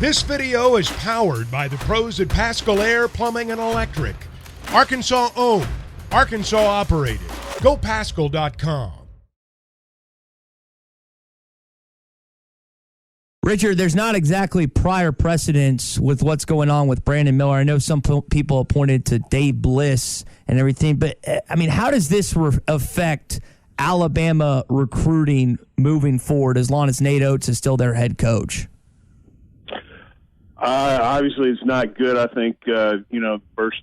This video is powered by the pros at Pascal Air Plumbing and Electric. Arkansas owned, Arkansas operated. GoPascal.com. Richard, there's not exactly prior precedence with what's going on with Brandon Miller. I know some people pointed to Dave Bliss and everything, but I mean, how does this affect Alabama recruiting moving forward as long as Nate Oates is still their head coach? Obviously, it's not good. I think first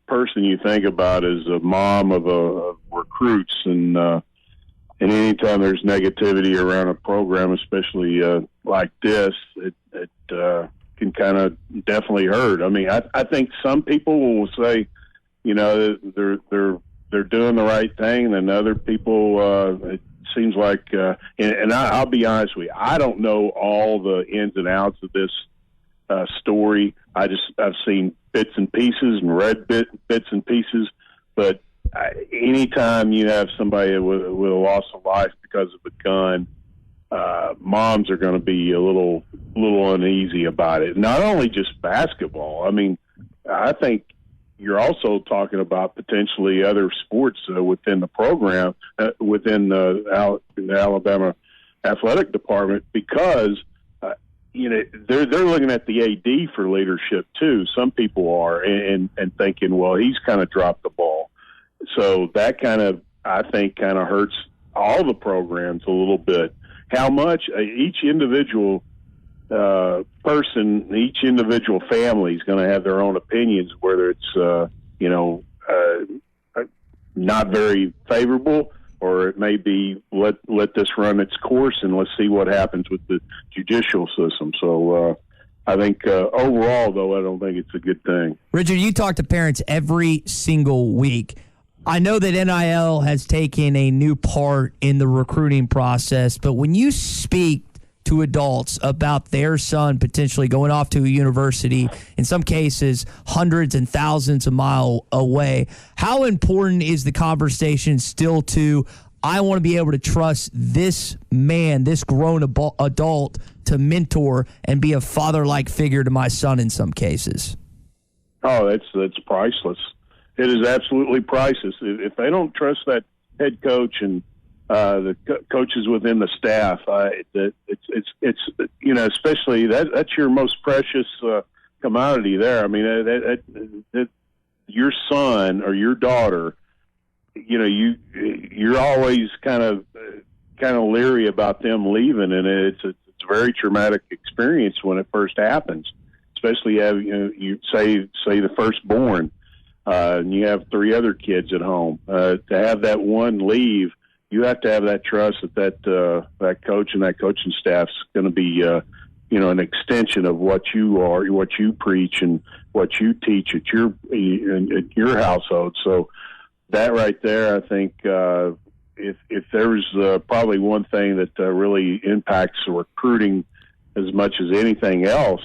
person you think about is a mom of recruits, and anytime there's negativity around a program, especially like this, it can kind of definitely hurt. I mean, I think some people will say, they're doing the right thing, and other people, it seems like, and I'll be honest with you, I don't know all the ins and outs of this story. I've seen bits and pieces and read bits and pieces, but anytime you have somebody with a loss of life because of a gun, moms are going to be a little uneasy about it. Not only just basketball. I mean, I think you're also talking about potentially other sports within the program, within the Alabama athletic department, because they're looking at the AD for leadership too. Some people are, and thinking, well, he's kind of dropped the ball. So that I think hurts all the programs a little bit. How much each individual person, each individual family is going to have their own opinions, whether it's not very favorable, or it may be let this run its course and let's see what happens with the judicial system. So I think overall, though, I don't think it's a good thing. Richard, you talk to parents every single week. I know that NIL has taken a new part in the recruiting process, but when you speak to adults about their son potentially going off to a university, in some cases hundreds and thousands of miles away, how important is the conversation still to, I want to be able to trust this man, this grown adult, to mentor and be a father-like figure to my son in some cases? Oh, that's priceless. It is absolutely priceless. If they don't trust that head coach and the coaches within the staff, it's especially that's your most precious commodity there. I mean, your son or your daughter, you're always kind of leery about them leaving, and it's a very traumatic experience when it first happens. Especially you say the firstborn, and you have three other kids at home. To have that one leave, you have to have that trust that coach and that coaching staff's going to be, an extension of what you are, what you preach, and what you teach at your household. So that right there, I think, if there's probably one thing that really impacts recruiting as much as anything else,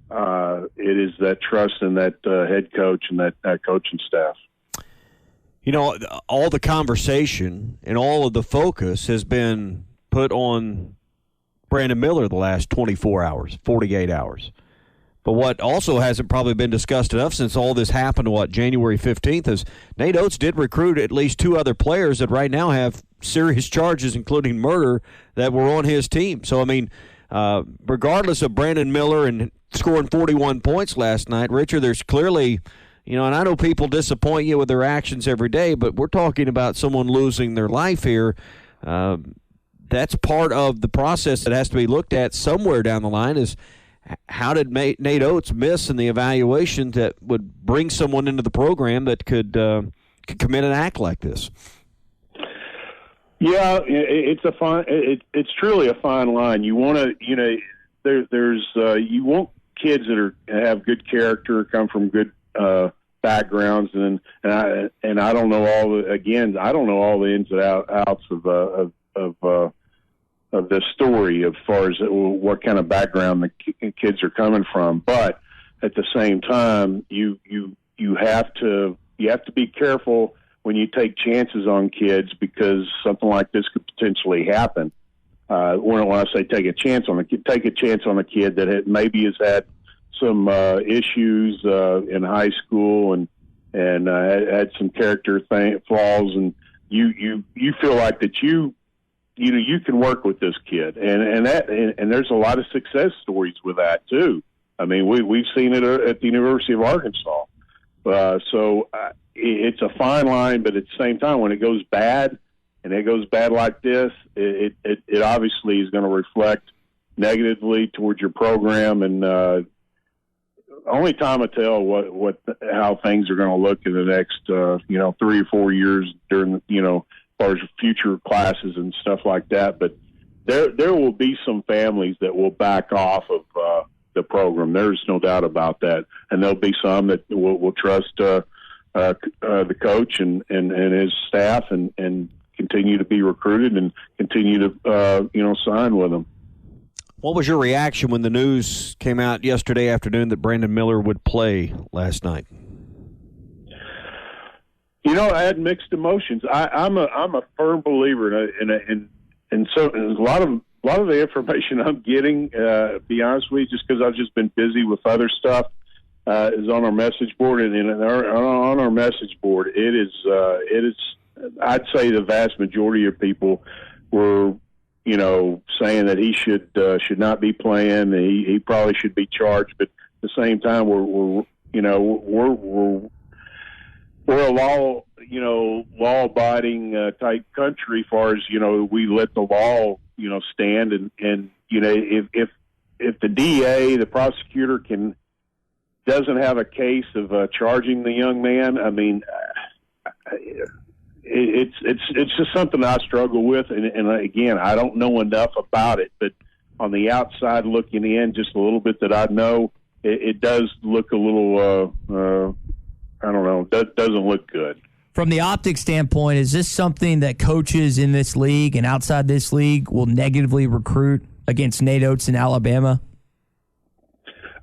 it is that trust in that head coach and that coaching staff. All the conversation and all of the focus has been put on Brandon Miller the last 24 hours, 48 hours. But what also hasn't probably been discussed enough since all this happened, January 15th, is Nate Oates did recruit at least two other players that right now have serious charges, including murder, that were on his team. So, I mean, regardless of Brandon Miller and scoring 41 points last night, Richard, there's clearly, and I know people disappoint you with their actions every day, but we're talking about someone losing their life here. That's part of the process that has to be looked at somewhere down the line is how did Nate Oates miss in the evaluation that would bring someone into the program that could commit an act like this? Yeah, it's truly a fine line. You want to, you want kids that have good character, come from good backgrounds, and I don't know I don't know all the ins and outs of this story as far as what kind of background the kids are coming from. But at the same time, you have to be careful when you take chances on kids, because something like this could potentially happen. when I say take a chance on a kid that maybe has had some issues in high school and had some character flaws, and you feel like that you can work with this kid, and there's a lot of success stories with that too. I mean, we've seen it at the University of Arkansas. So it's a fine line, but at the same time, when it goes bad, and it goes bad like this, it obviously is going to reflect negatively towards your program, and only time will tell how things are going to look in the next 3 or 4 years during as far as future classes and stuff like that. But there will be some families that will back off of the program. There's no doubt about that, and there'll be some that will trust the coach and his staff and continue to be recruited and continue to sign with them. What was your reaction when the news came out yesterday afternoon that Brandon Miller would play last night? I had mixed emotions. I'm a firm believer in so a lot of the information I'm getting, be honest with you, just because I've just been busy with other stuff, is on our message board, and on our message board, it is. I'd say the vast majority of people were, saying that he should not be playing. He probably should be charged, but at the same time, we're a law-abiding type country, as far as we let the law stand, and if the DA, the prosecutor, doesn't have a case of charging the young man, I mean, it's just something I struggle with, and again, I don't know enough about it, but on the outside looking in, just a little bit that I know, it does look a little, I don't know, doesn't look good. From the optic standpoint, is this something that coaches in this league and outside this league will negatively recruit against Nate Oates in Alabama?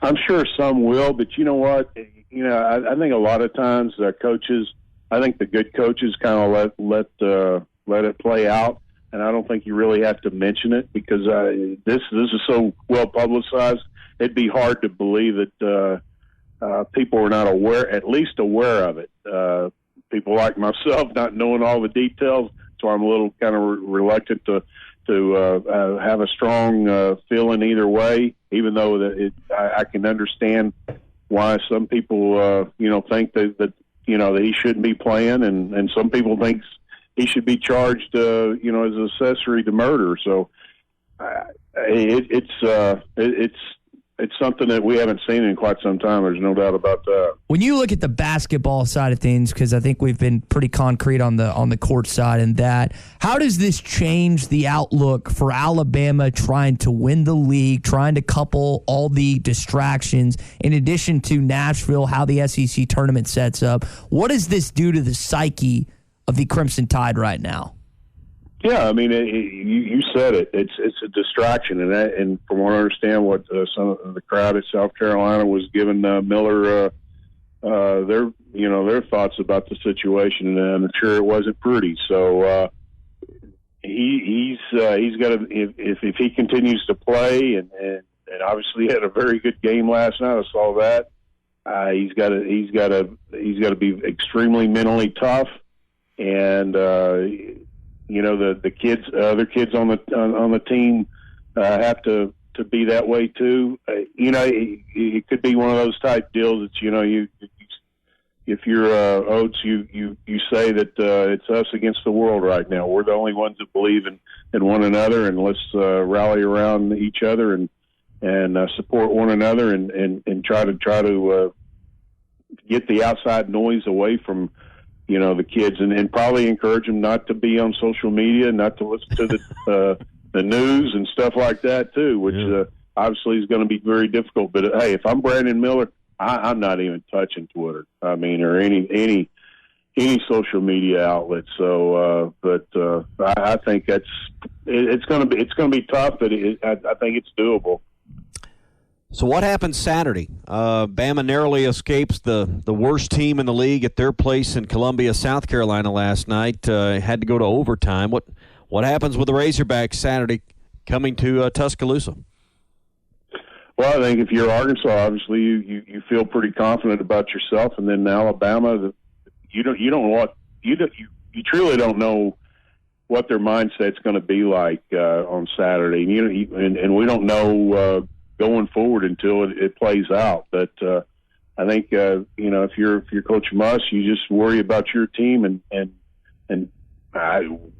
I'm sure some will, but you know what? I think a lot of times coaches, I think the good coaches kind of let it play out, and I don't think you really have to mention it because this is so well publicized. It'd be hard to believe that people were not at least aware of it. People like myself not knowing all the details, so I'm a little kind of reluctant to have a strong feeling either way. Even though I can understand why some people think that he shouldn't be playing, and some people think he should be charged as an accessory to murder. So it's something that we haven't seen in quite some time. There's no doubt about that. When you look at the basketball side of things, because I think we've been pretty concrete on the court side and that, how does this change the outlook for Alabama trying to win the league, trying to couple all the distractions, in addition to Nashville, how the SEC tournament sets up? What does this do to the psyche of the Crimson Tide right now? Yeah, I mean, you said it. It's a distraction, and from what I understand, what some of the crowd at South Carolina was giving Miller their thoughts about the situation, and I'm sure it wasn't pretty. So he's got to, if he continues to play, and obviously had a very good game last night. I saw that. He's got to be extremely mentally tough, and the kids, other kids on the team have to be that way too. It could be one of those type deals that if you're Oates, you say that it's us against the world right now. We're the only ones that believe in one another, and let's rally around each other and support one another and try to get the outside noise away from the kids, and probably encourage them not to be on social media, not to listen to the news and stuff like that too, which obviously is going to be very difficult. But hey, if I'm Brandon Miller, I'm not even touching Twitter. I mean, or any social media outlet. So, I think it's going to be tough, but I think it's doable. So what happens Saturday? Bama narrowly escapes the worst team in the league at their place in Columbia, South Carolina last night. Had to go to overtime. What happens with the Razorbacks Saturday? coming to Tuscaloosa? Well, I think if you're Arkansas, obviously you feel pretty confident about yourself, and then Alabama, you truly don't know what their mindset's going to be like on Saturday, and we don't know going forward until it plays out. But I think if you're Coach Muss, you just worry about your team and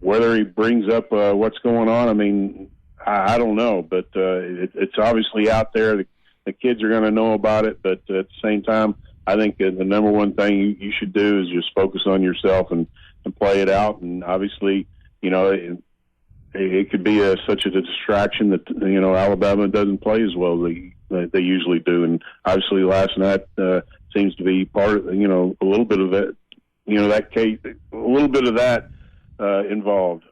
whether he brings up what's going on. I mean, I don't know, but it's obviously out there. The kids are going to know about it, but at the same time, I think the number one thing you should do is just focus on yourself and play it out. And obviously, it could be such a distraction that Alabama doesn't play as well as they usually do. And obviously, last night seems to be part of a little bit of that. That case, a little bit of that involved.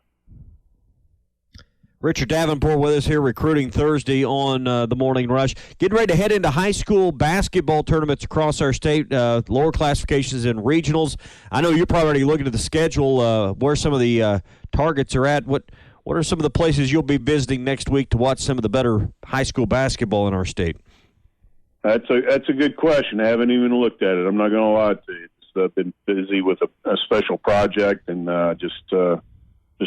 Richard Davenport with us here, Recruiting Thursday on the Morning Rush. Getting ready to head into high school basketball tournaments across our state, lower classifications and regionals. I know you're probably already looking at the schedule, where some of the targets are at. What are some of the places you'll be visiting next week to watch some of the better high school basketball in our state? That's a good question. I haven't even looked at it. I'm not going to lie to you. I've been busy with a special project and just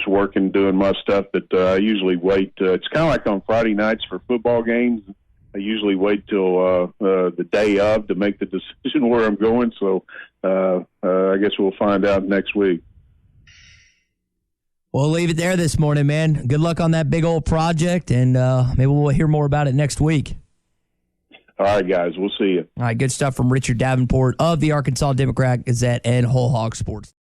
working, doing my stuff. But I usually wait. It's kind of like on Friday nights for football games. I usually wait till the day of to make the decision where I'm going. So I guess we'll find out next week. We'll leave it there this morning, man. Good luck on that big old project, and maybe we'll hear more about it next week. All right, guys. We'll see you. All right, good stuff from Richard Davenport of the Arkansas Democrat-Gazette and Whole Hog Sports.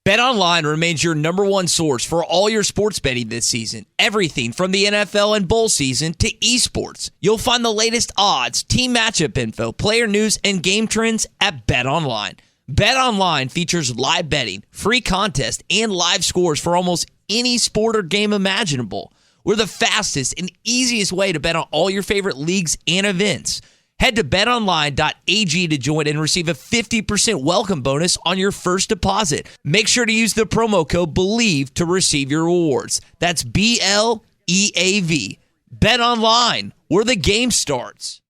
BetOnline remains your number one source for all your sports betting this season. Everything from the NFL and bowl season to esports. You'll find the latest odds, team matchup info, player news, and game trends at BetOnline. BetOnline features live betting, free contests, and live scores for almost any sport or game imaginable. We're the fastest and easiest way to bet on all your favorite leagues and events. Head to betonline.ag to join and receive a 50% welcome bonus on your first deposit. Make sure to use the promo code BELIEVE to receive your rewards. That's BLEAV. Bet Online, where the game starts.